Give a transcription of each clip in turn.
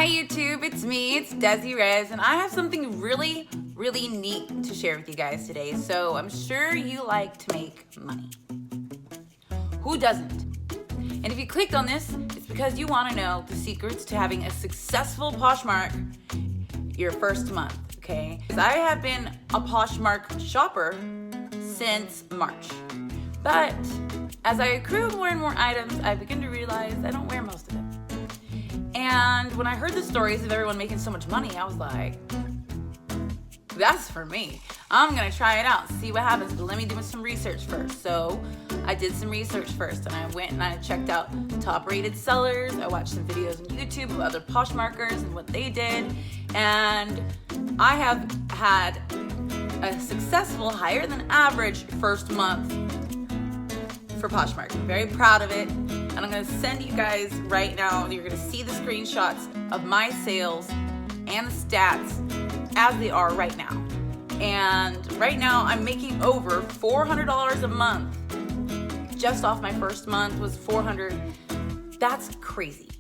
Hi YouTube, it's me, it's Desi Rez, and I have something really neat to share with you guys today. So I'm sure you like to make money. Who doesn't? And if you clicked on this, it's because you want to know the secrets to having a successful Poshmark your first month, okay? I have been a Poshmark shopper since March, but as I accrue more and more items, I begin to realize I don't wear most of them. And when I heard the stories of everyone making so much money, I was like, that's for me. I'm gonna try it out, see what happens, but let me do some research first. So I did some research first, and I went and I checked out top rated sellers. I watched some videos on YouTube of other Poshmarkers and what they did. And I have had a successful, higher than average first month for Poshmark. I'm very proud of it. And I'm gonna send you guys right now, you're gonna see the screenshots of my sales and the stats as they are right now. And right now I'm making over $400 a month. Just off my first month was $400. That's crazy.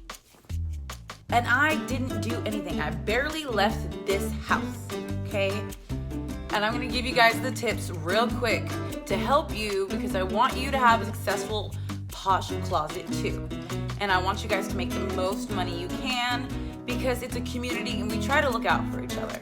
And I didn't do anything. I barely left this house, okay? And I'm gonna give you guys the tips real quick to help you, because I want you to have a successful Posh closet too. And I want you guys to make the most money you can, because it's a community and we try to look out for each other.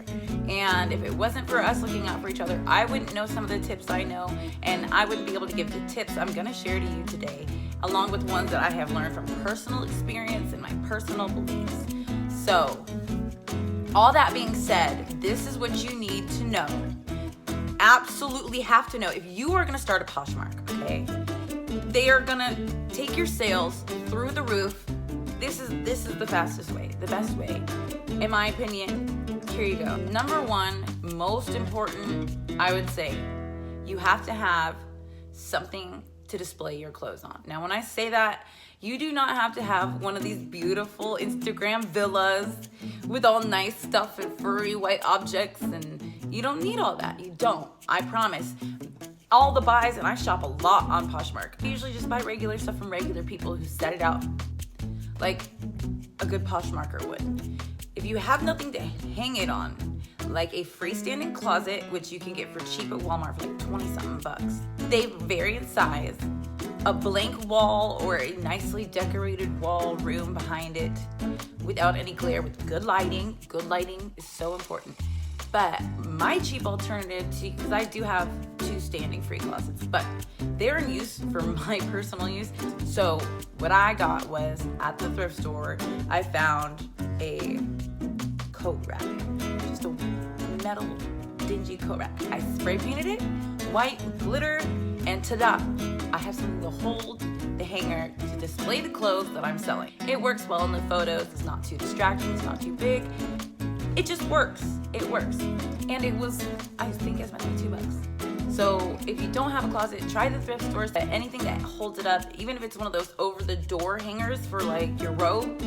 And if it wasn't for us looking out for each other, I wouldn't know some of the tips I know, and I wouldn't be able to give the tips I'm gonna share to you today, along with ones that I have learned from personal experience and my personal beliefs. So, all that being said, this is what you need to know. Absolutely have to know. If you are gonna start a Poshmark, okay? They are gonna take your sales through the roof. This is the fastest way, the best way, in my opinion. Here you go. Number one, most important, I would say, you have to have something to display your clothes on. Now, when I say that, you do not have to have one of these beautiful Instagram villas with all nice stuff and furry white objects, and you don't need all that. You don't, I promise. All the buys, and I shop a lot on Poshmark. I usually just buy regular stuff from regular people who set it out like a good Poshmarker would. If you have nothing to hang it on, like a freestanding closet, which you can get for cheap at Walmart for like 20-something bucks. They vary in size. A blank wall or a nicely decorated wall room behind it without any glare, with good lighting. Good lighting is so important. But my cheap alternative to, because I do have 2 standing free closets, but they're in use for my personal use. So what I got was, at the thrift store, I found a coat rack, just a metal dingy coat rack. I spray painted it white with glitter, and ta-da! I have something to hold the hanger to display the clothes that I'm selling. It works well in the photos. It's not too distracting. It's not too big. It just works. It works. And it was, I think it's about $2. So if you don't have a closet, try the thrift stores. Anything that holds it up, even if it's one of those over the door hangers for like your robe,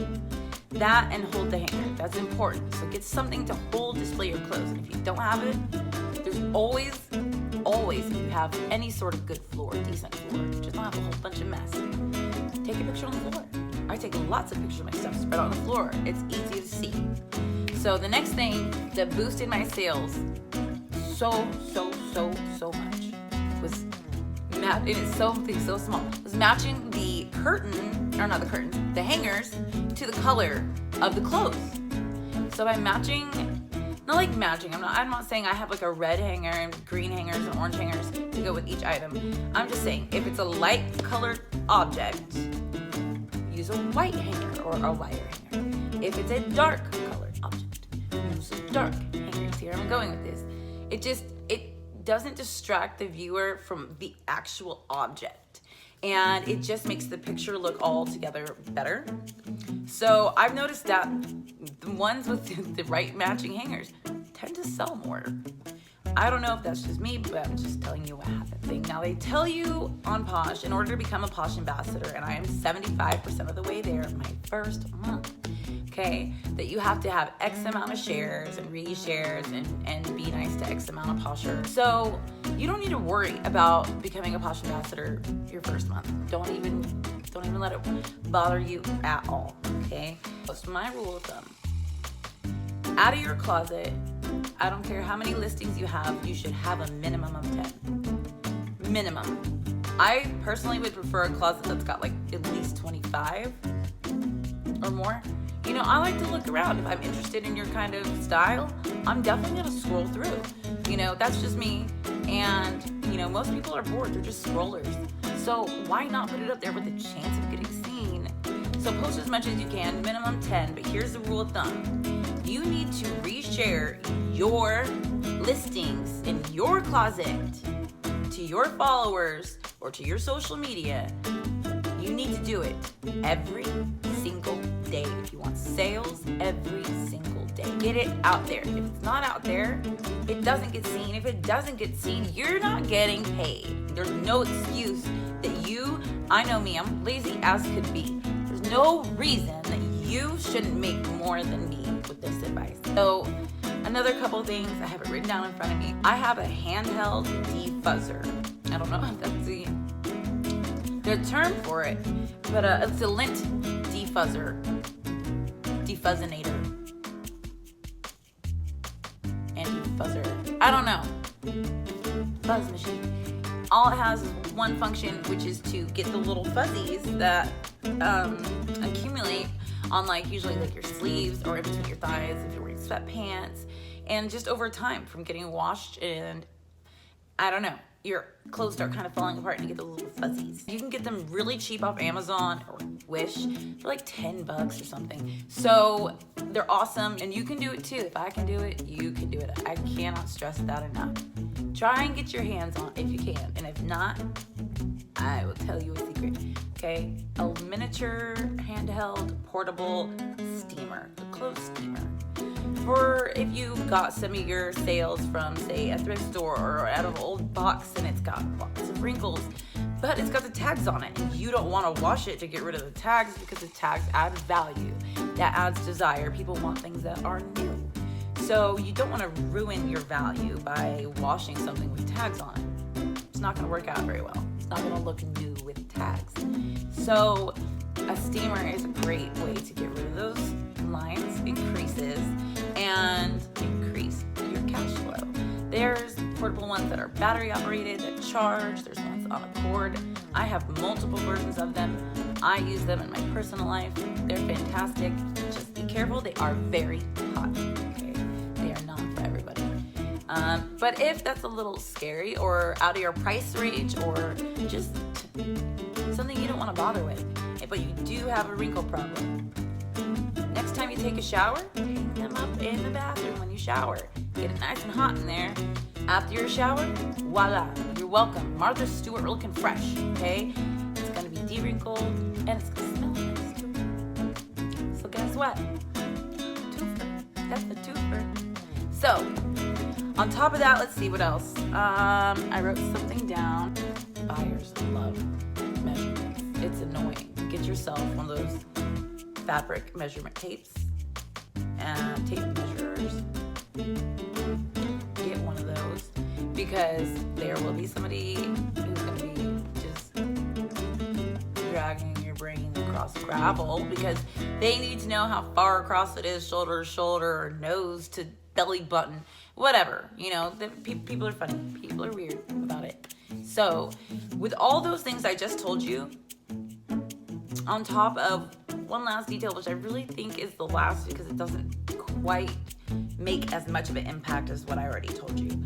that and hold the hanger. That's important. So get something to hold, display your clothes. And if you don't have it, there's always, if you have any sort of good floor, decent floor, just don't have a whole bunch of mess, take a picture on the floor. I take lots of pictures of my stuff spread on the floor. It's easy to see. So the next thing that boosted my sales so much was, and it's something so small, was matching the the hangers to the color of the clothes. So by matching, not like matching, I'm not saying I have like a red hanger and green hangers and orange hangers to go with each item. I'm just saying, if it's a light colored object, use a white hanger or a lighter hanger. If it's a dark colored object, use a dark hanger. See where I'm going with this? It doesn't distract the viewer from the actual object, and it just makes the picture look all together better. So I've noticed that the ones with the right matching hangers tend to sell more. I don't know if that's just me, but I'm just telling you what happened. Now, they tell you on Posh, in order to become a Posh ambassador, and I am 75% of the way there my first month, okay, that you have to have X amount of shares and reshares and be nice to X amount of Poshers. So you don't need to worry about becoming a Posh ambassador your first month. Don't even let it bother you at all, okay? So my rule of thumb Out of your closet, I don't care how many listings you have, you should have a minimum of 10. Minimum. I personally would prefer a closet that's got like at least 25 or more. You know, I like to look around. If I'm interested in your kind of style, I'm definitely gonna scroll through. You know, that's just me. And, you know, most people are bored, they're just scrollers. So why not put it up there with a chance of getting seen? So post as much as you can, minimum 10, but here's the rule of thumb. You need to reshare your listings in your closet to your followers or to your social media. You need to do it every single day if you want sales every single day. Get it out there. If it's not out there, it doesn't get seen. If it doesn't get seen, you're not getting paid. There's no excuse that I know me, I'm lazy as could be. There's no reason that you shouldn't make more than me with this advice. So another couple things, I have it written down in front of me. I have a handheld defuzzer. I don't know if that's the term for it, but it's a LINT defuzzer. Defuzzinator. Anti-fuzzer. I don't know. Fuzz machine. All it has is one function, which is to get the little fuzzies that accumulate on usually your sleeves or in between your thighs if you're wearing sweatpants, and just over time from getting washed and I don't know, your clothes start kind of falling apart and you get the little fuzzies. You can get them really cheap off Amazon or Wish for like $10 or something. So they're awesome and you can do it too. If I can do it, you can do it. I cannot stress that enough. Try and get your hands on if you can, and if not, I will tell you a secret, okay? A miniature, handheld, portable steamer, a clothes steamer. For if you got some of your sales from, say, a thrift store or out of an old box and it's got lots of wrinkles, but it's got the tags on it, and you don't want to wash it to get rid of the tags because the tags add value. That adds desire. People want things that are new. So you don't want to ruin your value by washing something with tags on it. It's not going to work out very well. It's not going to look new with tags. So a steamer is a great way to get rid of those lines and creases and increase your cash flow. There's portable ones that are battery operated, that charge. There's ones on a cord. I have multiple versions of them. I use them in my personal life. They're fantastic. Just be careful. They are very hot. Okay? They are not for everybody. But if that's a little scary or out of your price range or just something you don't want to bother with, but you do have a wrinkle problem, next time you take a shower, hang them up in the bathroom when you shower. Get it nice and hot in there. After your shower, voila, you're welcome. Martha Stewart looking fresh, okay? It's gonna be de-wrinkled and it's gonna smell nice too. So guess what? Twofer. That's the twofer. So, on top of that, let's see what else. I wrote something down. Buyers love measurements. It's annoying. Get yourself one of those fabric measurement tapes and tape measurers. Get one of those because there will be somebody who's going to be just dragging your brain across gravel because they need to know how far across it is, shoulder to shoulder or nose to belly button, whatever. You know, people are funny. People are weird about it. So with all those things I just told you, on top of one last detail, which I really think is the last because it doesn't quite make as much of an impact as what I already told you.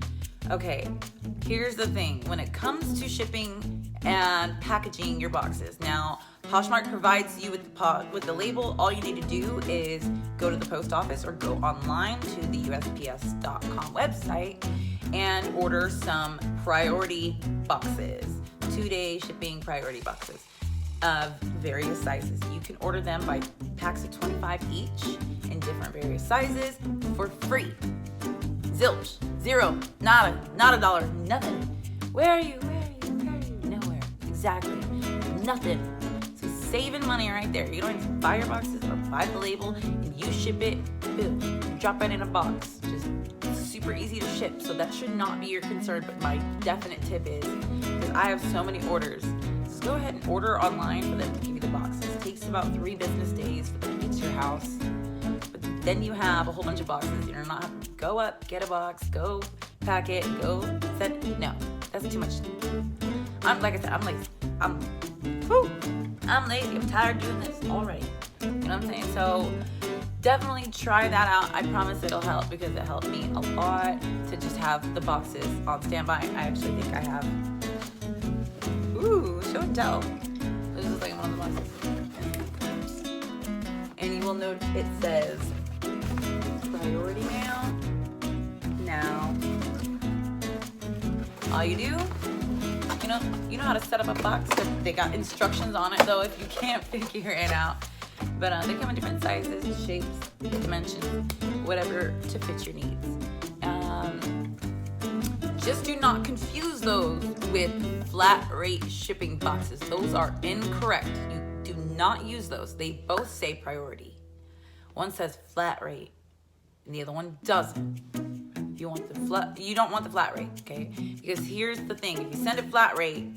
Okay, here's the thing. When it comes to shipping and packaging your boxes, now Poshmark provides you with the label. All you need to do is go to the post office or go online to the USPS.com website and order some priority boxes, 2-day shipping priority boxes of various sizes. You can order them by packs of 25 each in different various sizes for free. Zilch, zero, nada, not a dollar, nothing. Where are you? Nowhere. Exactly. Nothing. So saving money right there. You don't have to buy your boxes or buy the label and you ship it, boom, you drop it in a box. Just super easy to ship. So that should not be your concern, but my definite tip is, because I have so many orders, go ahead and order online for them to give you the boxes. It takes about 3 business days for them to get to your house. but then you have a whole bunch of boxes. You're not having to go up, get a box, go pack it, go send. No, that's too much. Like I said, I'm lazy. I'm lazy. I'm tired of doing this already. You know what I'm saying? So definitely try that out. I promise it'll help, because it helped me a lot to just have the boxes on standby. I actually think I have. Ooh, show and tell. This is like one of the boxes. And you will note it says priority mail. Now, all you do, you know how to set up a box. They got instructions on it though if you can't figure it out. But they come in different sizes, shapes, dimensions, whatever to fit your needs. Just do not confuse those with flat rate shipping boxes. Those are incorrect. You do not use those. They both say priority. One says flat rate and the other one doesn't. You don't want the flat rate, okay? Because here's the thing. If you send a flat rate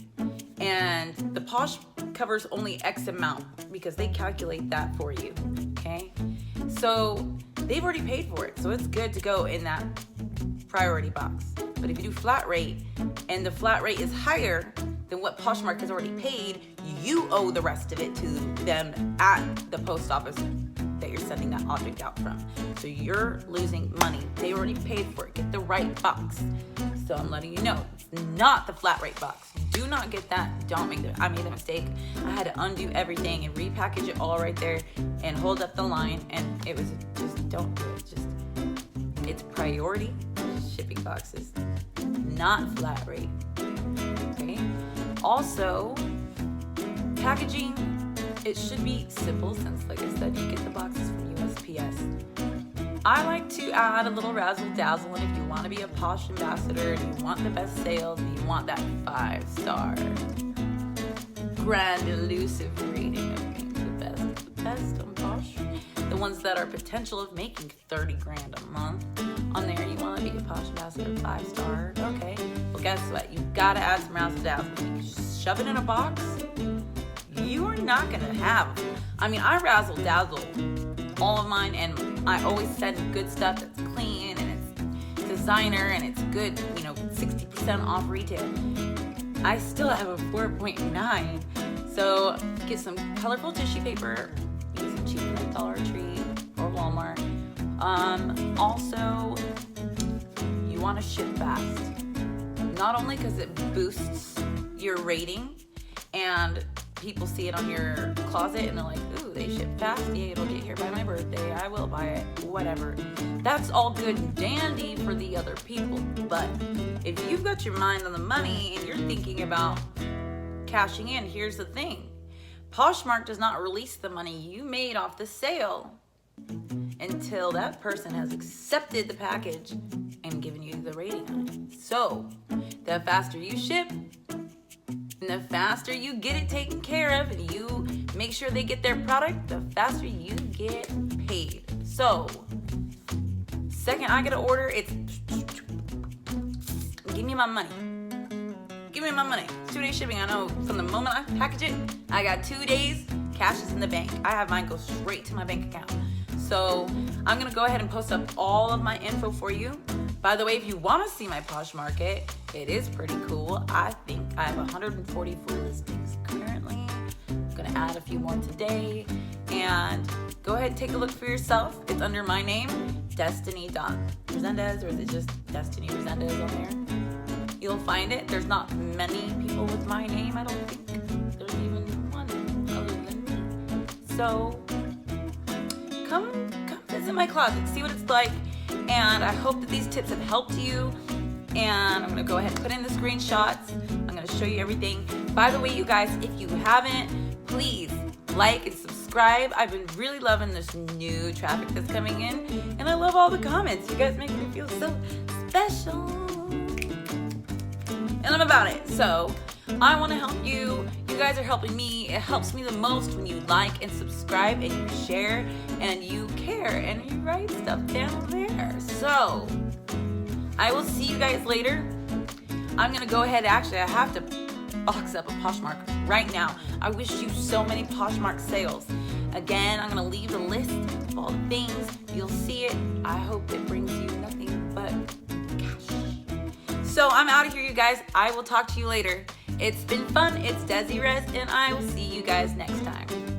and the Posh covers only X amount, because they calculate that for you, okay? So they've already paid for it. So it's good to go in that priority box. But if you do flat rate and the flat rate is higher than what Poshmark has already paid, you owe the rest of it to them at the post office that you're sending that object out from. So you're losing money. They already paid for it. Get the right box. So I'm letting you know, it's not the flat rate box. Do not get that. Don't make that. I made a mistake. I had to undo everything and repackage it all right there and hold up the line. And it was just, don't do it. Just, it's priority shipping boxes, not flat rate. Okay. Also, packaging, it should be simple, since like I said, you get the boxes from USPS. I like to add a little razzle dazzle, and if you want to be a Posh ambassador, and you want the best sales, and you want that 5-star grand elusive rating of being the best on Posh, the ones that are potential of making 30 grand a month, on there you want to be a Posh ambassador 5-star. Okay, well guess what? You gotta add some razzle dazzle. You shove it in a box, you are not gonna have. I mean, I razzle dazzle all of mine, and I always send good stuff that's clean and it's designer and it's good, 60% off retail. I still have a 4.9. So get some colorful tissue paper, use some cheap at Dollar Tree or Walmart. Also, you want to ship fast. Not only because it boosts your rating and people see it on your closet and they're like, ooh, they ship fast. Yeah, it'll get here by my birthday. I will buy it. Whatever. That's all good and dandy for the other people. But if you've got your mind on the money and you're thinking about cashing in, here's the thing. Poshmark does not release the money you made off the sale until that person has accepted the package and given you the rating on it. So the faster you ship, and the faster you get it taken care of and you make sure they get their product, the faster you get paid. So, second I get an order, it's give me my money. Give me my money. 2-day shipping. I know from the moment I package it, I got 2 days, cash is in the bank. I have mine go straight to my bank account. So, I'm going to go ahead and post up all of my info for you. By the way, if you want to see my Posh market, it is pretty cool. I think I have 144 listings currently. I'm going to add a few more today. And go ahead and take a look for yourself. It's under my name, Destiny.Resendez, or is it just Destiny Resendez on there? You'll find it. There's not many people with my name, I don't think. There's even one other than me. So come visit my closet, see what it's like. And I hope that these tips have helped you. And I'm going to go ahead and put in the screenshots. I'm going to show you everything. By the way, you guys, if you haven't, please like and subscribe. I've been really loving this new traffic that's coming in. And I love all the comments. You guys make me feel so special. And I'm about it. So I want to help you. You guys are helping me. It helps me the most when you like and subscribe and you share and you care and you write stuff down there. So I will see you guys later. I'm going to go ahead. Actually, I have to box up a Poshmark right now. I wish you so many Poshmark sales. Again, I'm gonna leave the list of all the things. You'll see it. I hope it brings you nothing but cash. So I'm out of here, you guys. I will talk to you later. It's been fun. It's Desiree, and I will see you guys next time.